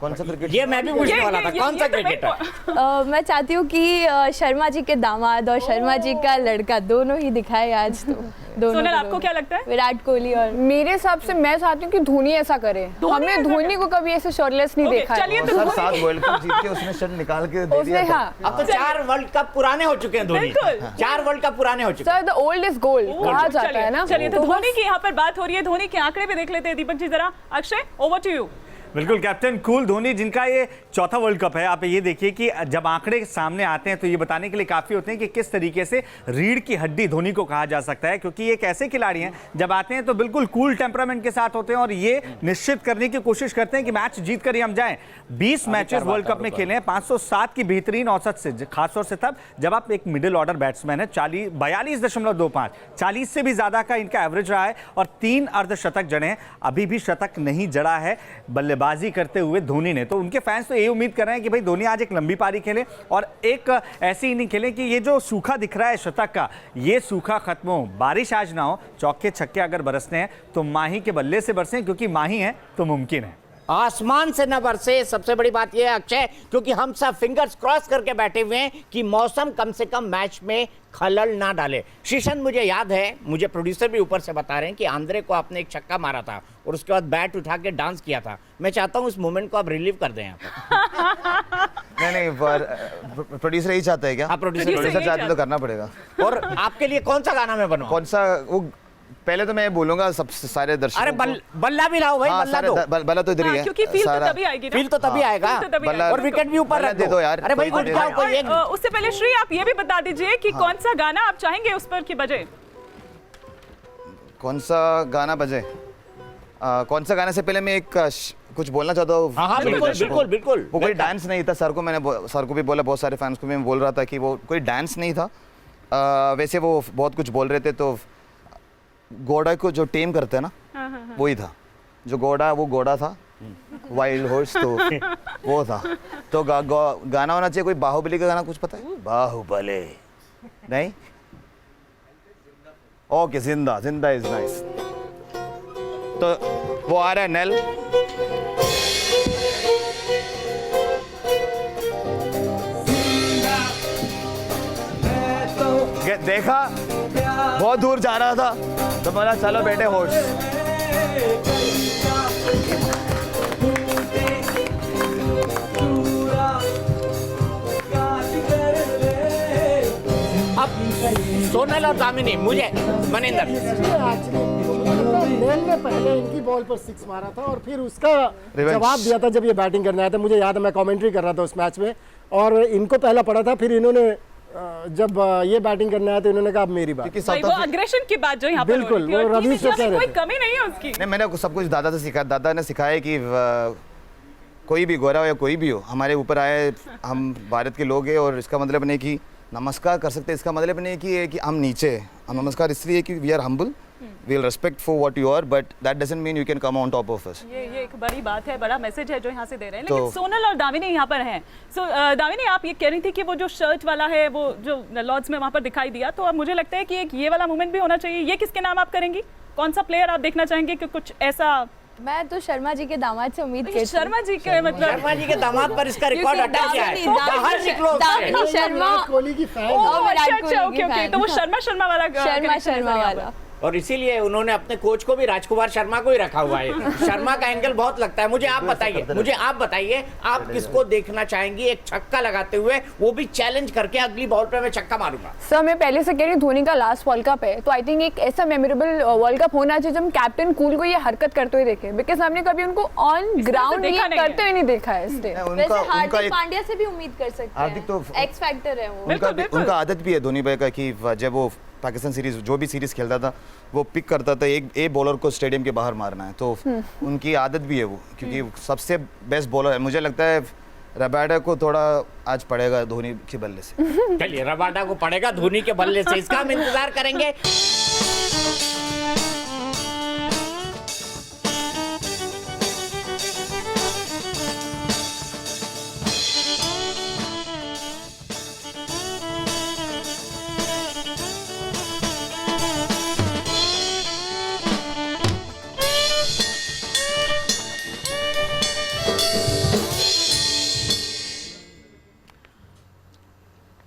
कौन सा क्रिकेट? ये मैं भी पूछने वाला था, कौन सा क्रिकेटर? मैं चाहती हूँ कि शर्मा जी के दामाद और शर्मा जी का लड़का दोनों ही दिखाए आज। तो दोनों। सोनल, आपको क्या लगता है? विराट कोहली। और मेरे हिसाब से मैं चाहती हूँ कि धोनी ऐसा करे। हमने धोनी को कभी ऐसे शर्टलेस नहीं देखा है। सर 7 वर्ल्ड कप जीत के उसने शर्ट निकाल के दे दिया था। अब तो 4 वर्ल्ड कप पुराने हो चुके हैं धोनी। 4 वर्ल्ड कप पुराने हो चुके हैं। Sir, the old is gold कहा जाता है ना। चलिए, तो धोनी की यहाँ पर बात हो रही है, धोनी के आंकड़े भी देख लेते हैं दीपक जी जरा। Akshay, over to you. बिल्कुल, कैप्टन कूल धोनी, जिनका ये 4था वर्ल्ड कप है। आप ये देखिए कि जब आंकड़े सामने आते हैं तो ये बताने के लिए काफ़ी होते हैं कि किस तरीके से रीढ़ की हड्डी धोनी को कहा जा सकता है, क्योंकि ये एक ऐसे खिलाड़ी हैं जब आते हैं तो बिल्कुल कूल टेम्परामेंट के साथ होते हैं और ये निश्चित करने की कोशिश करते हैं कि मैच जीत कर ही हम जाएं। 20 मैचेस वर्ल्ड कप में खेले हैं, 507 की बेहतरीन औसत से, खासतौर से तब जब आप एक मिडिल ऑर्डर बैट्समैन है। 42.25, 40 से भी ज्यादा का इनका एवरेज रहा है और 3 अर्धशतक जड़े हैं। अभी भी शतक नहीं जड़ा है बल्लेबाजी करते हुए धोनी ने। तो उनके फैंस तो ये उम्मीद कर रहे हैं कि भाई धोनी आज एक लंबी पारी खेले और एक ऐसी इनिंग खेले कि ये जो सूखा दिख रहा है शतक का, ये सूखा खत्म हो, बारिश आज ना हो, चौके छक्के अगर बरसने हैं तो माही के बल्ले से बरसें, क्योंकि माही है तो मुमकिन है। आसमान से न बरसे। सबसे बड़ी बात यह है अक्षय, क्योंकि हम सब फिंगर्स क्रॉस करके बैठे हुए हैं कि मौसम कम से कम मैच में खलल ना डाले। शीशन, मुझे याद है, मुझे प्रोड्यूसर भी ऊपर से बता रहे हैं कि आंद्रे को आपने एक छक्का मारा था और उसके बाद बैट उठा के डांस किया था। मैं चाहता हूं उस मोमेंट को आप रिलीव कर दें यहाँ पर। नहीं, प्रोड्यूसर यही चाहता है क्या? हाँ, प्रोड्यूसर चाहते तो करना पड़ेगा। और आपके लिए कौन सा गाना मैं बनूं? कौन सा? वो पहले तो मैं बोलूंगा सब सारे दर्शकों। अरे बल्ला भी लाओ भाई। बल्ला दो। बल्ला तो इधर ही है, क्योंकि फील तो तभी आएगी ना। फील तो तभी आएगा और विकेट भी ऊपर रख दे दो यार। अरे भाई उठ जाओ कोई एक। उससे पहले श्री, आप ये भी बता दीजिए कि कौन सा गाना आप चाहेंगे उस पर की बजे? कौन सा गाना बजे? कौन सा गाने से पहले मैं एक कुछ बोलना चाहता हूँ। हाँ, बिल्कुल बिल्कुल। वो कोई डांस नहीं था। सर को भी बोला, बहुत सारे फैंस को भी मैं बोल रहा था कि वो कोई डांस नहीं था। वैसे वो बहुत कुछ बोल रहे थे। तो घोड़ा को जो टेम करते हैं ना, वही था। जो वो घोड़ा था, वाइल्ड हॉर्स, तो वो था। तो गाना होना चाहिए कोई बाहुबली का गाना, कुछ पता है? बाहुबली नहीं? ओके, जिंदा इज नाइस। तो वो आ रहा है नेल। देखा, बहुत दूर जा रहा था तो बोला चलो बेटे हॉर्स। अब सोनल और दामिनी, मुझे मनिंदर धवन ने पहले इनकी बॉल पर 6 मारा था और फिर उसका Revenge. जवाब दिया था जब ये बैटिंग करने आया था। मुझे याद है, मैं कमेंट्री कर रहा था उस मैच में और इनको पहला पड़ा था, फिर इन्होंने जब ये बैटिंग करने आया तो इन्होंने कहा अब मेरी बात। भाई वो अग्रेशन की बात जो यहाँ पर बिल्कुल, हो रही थी, वो और टीम रवीश से इंडिया कह में रहे कोई थे। कमी नहीं है उसकी। नहीं, मैंने सब कुछ दादा से सीखा। दादा ने सिखाया कि कोई भी गोरा हो या कोई भी हो, हमारे ऊपर आए, हम भारत के लोग हैं और इसका मतलब नहीं कि नमस्कार कर सकते, इसका मतलब नहीं कि हम नीचे हैं। हम नमस्कार इसलिए कि we are humble, we will respect for what you are, but that doesn't mean you can come on top of us. ये एक बड़ी बात है, बड़ा मैसेज है जो यहाँ से दे रहे हैं। तो- लेकिन सोनल और दामिनी यहाँ पर हैं। दामिनी, आप ये कह रही थी कि वो जो शर्ट वाला है वो जो लॉर्ड्स में वहाँ पर दिखाई दिया, तो अब मुझे लगता है कि एक ये वाला मूवमेंट भी होना चाहिए। ये किसके नाम आप करेंगी? कौन सा प्लेयर आप देखना चाहेंगे कि कुछ ऐसा? मैं तो शर्मा जी के दामाद से उम्मीद करती हूँ। शर्मा जी के मतलब शर्मा जी के दामाद पर इसका रिकॉर्ड क्योंकि हटा गया है। दामिनी- बाहर निकलो उससे। दामिनी शर्मा कोहली की फैन ओह, और विराट अच्छा कोहली ओके की ओके, fan। तो वो शर्मा वाला शर्मा connection है यहाँ वाला। पर। और इसीलिए उन्होंने अपने कोच को भी राजकुमार शर्मा को ही रखा हुआ है। शर्मा का एंगल बहुत लगता है। मुझे आप बताइए आप किसको देखना चाहेंगी एक छक्का लगाते हुए, वो भी चैलेंज करके अगली बॉल पे मैं छक्का मारूंगा? सर मैं पहले से कह रही हूँ, धोनी का लास्ट वर्ल्ड कप है, तो आई थिंक एक ऐसा मेमोरेबल वर्ल्ड कप होना चाहिए जब हम कैप्टन कूल को ये हरकत करते हुए देखे, बिकॉज हमने कभी उनको ऑन ग्राउंड ये देखा नहीं है। करते हुए नहीं देखा है इस डे। वैसे हार्दिक पांड्या से भी उम्मीद कर सकते हार्दिक तो हैं, एक्स फैक्टर है वो। उनका आदत भी है धोनी भाई का कि जब वो पाकिस्तान सीरीज जो भी सीरीज खेलता था वो पिक करता था एक बॉलर को स्टेडियम के बाहर मारना है, तो उनकी आदत भी है वो, क्योंकि सबसे बेस्ट बॉलर है। मुझे लगता है रबाडा को थोड़ा आज पड़ेगा धोनी के बल्ले से। चलिए, रबाडा को पड़ेगा धोनी के बल्ले से, इसका हम इंतजार करेंगे।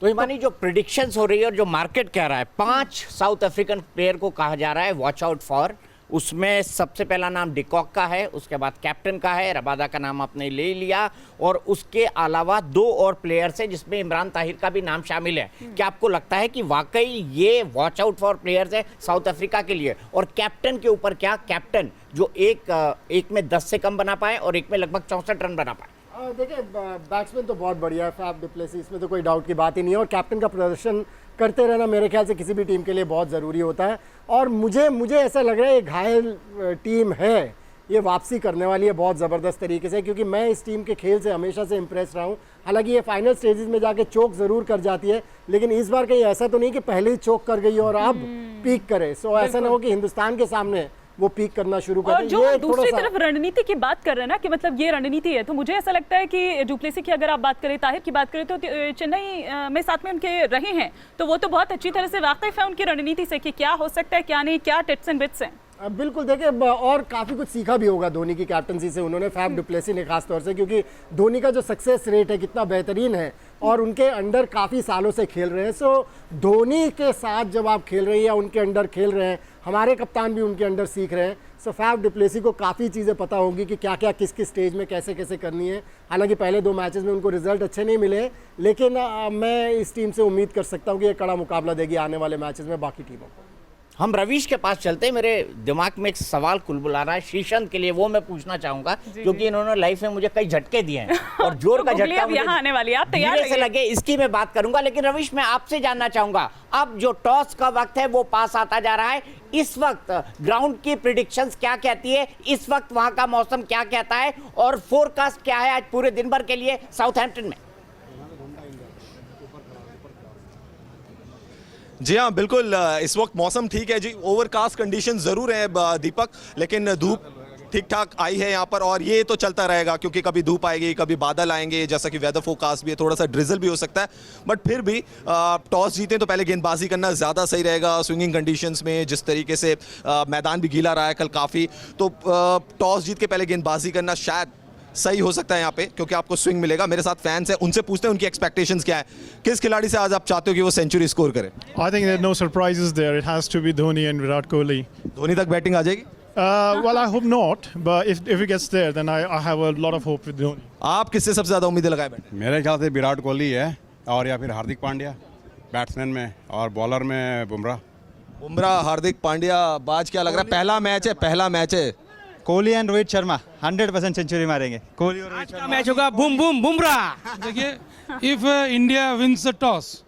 तो हिमानी, जो प्रिडिक्शंस हो रही है और जो मार्केट कह रहा है, 5 साउथ अफ्रीकन प्लेयर को कहा जा रहा है वॉच आउट फॉर। उसमें सबसे पहला नाम डिकॉक का है, उसके बाद कैप्टन का है, रबादा का नाम आपने ले लिया, और उसके अलावा 2 और प्लेयर्स हैं जिसमें इमरान ताहिर का भी नाम शामिल है। क्या आपको लगता है कि वाकई ये वॉच आउट फॉर प्लेयर्स है साउथ अफ्रीका के लिए? और कैप्टन के ऊपर क्या? कैप्टन जो एक में 10 से कम बना पाए और एक में लगभग 64 रन बना पाए। देखिए, बैट्समैन तो बहुत बढ़िया है फैफ डुप्लेसी, इसमें तो कोई डाउट की बात ही नहीं है, और कैप्टन का प्रदर्शन करते रहना मेरे ख्याल से किसी भी टीम के लिए बहुत ज़रूरी होता है। और मुझे ऐसा लग रहा है ये घायल टीम है, ये वापसी करने वाली है बहुत ज़बरदस्त तरीके से, क्योंकि मैं इस टीम के खेल से हमेशा से इम्प्रेस रहा हूँ। हालांकि ये फाइनल स्टेजेस में जाके चोक ज़रूर कर जाती है, लेकिन इस बार कहीं ऐसा तो नहीं कि पहले ही चोक कर गई और अब पीक करे। सो ऐसा ना हो कि हिंदुस्तान के सामने वो पीक करना शुरू कर और दे। जो ये दूसरी थोड़ा तरफ रणनीति की बात कर रहे हैं ना, कि मतलब ये रणनीति है, तो मुझे ऐसा लगता है कि डुप्लेसी की अगर आप बात करें, ताहिर की बात करें, तो चेन्नई में साथ में उनके रहे हैं, तो वो तो बहुत अच्छी तरह से वाकिफ है उनकी रणनीति से कि क्या हो सकता है क्या नहीं, क्या टिप्स एंड बिट्स हैं। बिल्कुल, देखिए, और काफ़ी कुछ सीखा भी होगा धोनी की कैप्टनसी से उन्होंने, फैफ डुप्लेसी ने खास तौर से, क्योंकि धोनी का जो सक्सेस रेट है कितना बेहतरीन है और उनके अंडर काफ़ी सालों से खेल रहे हैं। सो धोनी के साथ जब आप खेल रहे हैं या उनके अंडर खेल रहे हैं, हमारे कप्तान भी उनके अंडर सीख रहे हैं, सो फैफ डुप्लेसी को काफ़ी चीज़ें पता होंगी कि क्या क्या किस स्टेज में कैसे कैसे करनी है। हालांकि पहले 2 मैचेस में उनको रिजल्ट अच्छे नहीं मिले, लेकिन मैं इस टीम से उम्मीद कर सकता हूँ कि ये कड़ा मुकाबला देगी आने वाले मैचेस में बाकी टीमों को। हम रवीश के पास चलते हैं। मेरे दिमाग में एक सवाल कुलबुला रहा है श्रीसंत के लिए, वो मैं पूछना चाहूंगा, क्योंकि इन्होंने लाइफ में मुझे कई झटके दिए हैं और जोर का झटका अब यहाँ आने वाली है, आप तैयार धीरे से लगे, इसकी मैं बात करूंगा। लेकिन रवीश, मैं आपसे जानना चाहूंगा, अब जो टॉस का वक्त है वो पास आता जा रहा है, इस वक्त ग्राउंड की प्रिडिक्शंस क्या कहती है, इस वक्त वहां का मौसम क्या कहता है, और फोरकास्ट क्या है आज पूरे दिन भर के लिए साउथहैम्पटन में? जी हाँ, बिल्कुल, इस वक्त मौसम ठीक है जी, ओवरकास्ट कंडीशन ज़रूर है दीपक, लेकिन धूप ठीक ठाक आई है यहाँ पर, और ये तो चलता रहेगा क्योंकि कभी धूप आएगी, कभी बादल आएंगे, जैसा कि वेदर फोरकास्ट भी है, थोड़ा सा ड्रिजल भी हो सकता है, बट फिर भी टॉस जीते तो पहले गेंदबाजी करना ज़्यादा सही रहेगा स्विंगिंग कंडीशंस में। जिस तरीके से मैदान भी गीला रहा है कल काफ़ी, तो टॉस जीत के पहले गेंदबाजी करना शायद सही हो सकता है यहाँ पे, क्योंकि आपको स्विंग मिलेगा। मेरे साथ फैंस हैं, उनसे पूछते हैं उनकी एक्सपेक्टेशंस क्या है, किस खिलाड़ी से आज आप चाहते हो कि वो सेंचुरी स्कोर करे? I think there are no surprises there. It has to be Dhoni and Virat Kohli. Dhoni तक बैटिंग आ जाएगी? Well, I hope not, but if it gets there, then I have a lot of hope with Dhoni. आप किससे सबसे ज़्यादा उम्मीदें लगाए बैठे? मेरे ख्याल से विराट कोहली है, और या फिर हार्दिक पांड्या बैट्समैन में, और बॉलर में बुमराह। बुमराह, हार्दिक पांड्या, बाज क्या लग रहा है? पहला मैच है कोहली एंड रोहित शर्मा 100% सेंचुरी मारेंगे। कोहली और रोहित शर्मा मैच होगा बूम बूम बुमराह। देखिए, if India wins the toss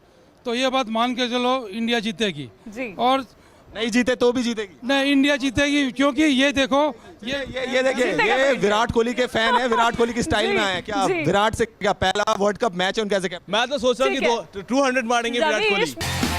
तो ये बात मान के चलो इंडिया जीतेगी जी। और नहीं जीते तो भी जीतेगी। नहीं, इंडिया जीतेगी क्योंकि ये देखो ये देखिए, ये विराट कोहली के फैन है, विराट कोहली की स्टाइल में है क्या? विराट से क्या पहला वर्ल्ड कप मैच है उनका? कैसे? मैं तो सोच रहा हूँ कि 200 मारेंगे विराट कोहली।